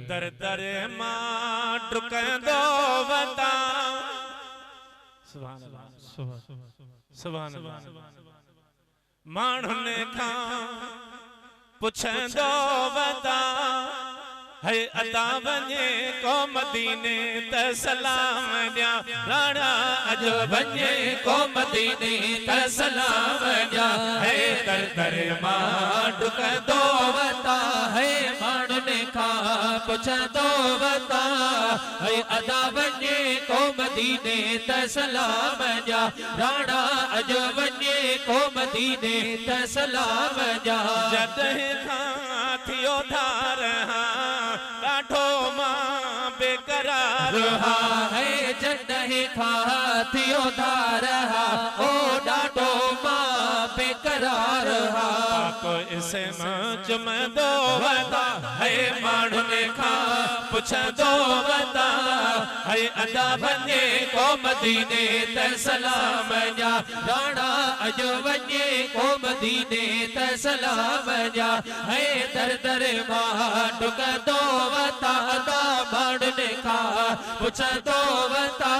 दर दर मां डुकंदो वता सुभान अल्लाह सुभान अल्लाह माण्हुनि खां पुछंदो वता है अता वञे को मदीने त सलाम ॾिया राणा अॼु वञे को मदीने त सलाम ॾिया है दर दर मां डुकंदो वता है माण्हुनि खां पुछंदो वता है अता वञे को मदीने त सलाम ॾिया राणा अॼु वञे को मदीने त सलाम ॾिया जॾहिं खां थियो धार ॾाढो मां बेकरार है जॾहिं खां थियो धार ओ ॾाढो मां बेकरार पाप इस्म चुमंदो वता है माण्हुनि खां पुछंदो वता है अदा वञे को मदीने त सलाम ॾिया राणा अॼु वञे को मदीने त सलाम ॾिया है दर दर मां डुकंदो वता अदा माण्हुनि खां पुछंदो वता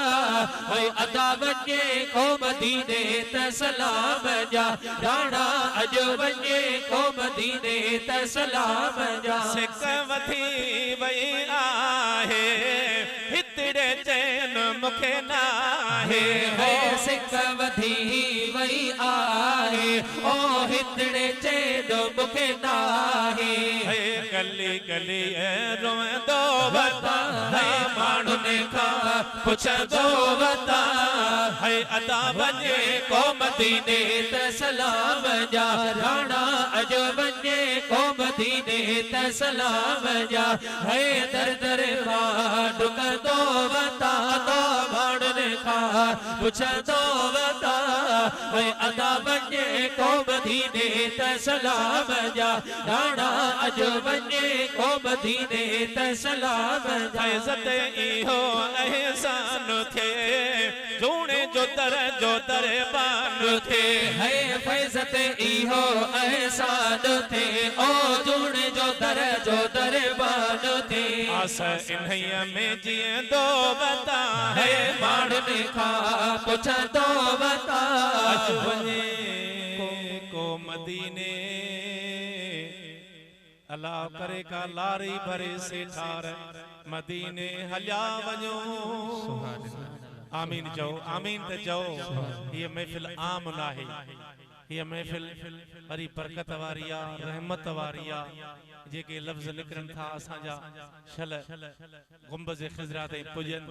है अदा वञे को मदीने त सलाम ॾिया राणा अॼु वञे को मदीने त सलाम ॾिया सिक वठी वई आहे हितड़े चैन मूंखे नाहे है सिक वठी वई आहे ओ हितड़े चैन मूंखे नाहे है गली गली रोंदो वता है माण्हुनि खां पुछंदो वता है अदा वञे को मदीने त सलाम ॾिया राणा अॼु वञे को मदीने त सलाम ॾिया है दर दर मां डुकंदो वता माण्हुनि खां पुछंदो वता है अदा वञे को मदीने त सलाम ॾिया राणा अॼु वञे को मदीने त सलाम ॾिया इज़त इहो अहसान थिए झूणे जो दरबान थे है फैज़त इहो एहसान थे ओ झूणे जो दरबान थे आस इन्हीअ में जीअंदो वता है माण्हुनि खां पुछंदो वता अॼु वञे को मदीने अल्लाह करे का लारी भरे से ठार मदीने हलिया वञो आमीन चओ आमीन त चओ ये महफिल आम नाहे ये महफिल वरी बरकत वारी आ रहमत वारी आ जेके लफ्ज़ निकरन था असांजा शल गुंबज़ ख़िज़रा ते पुजन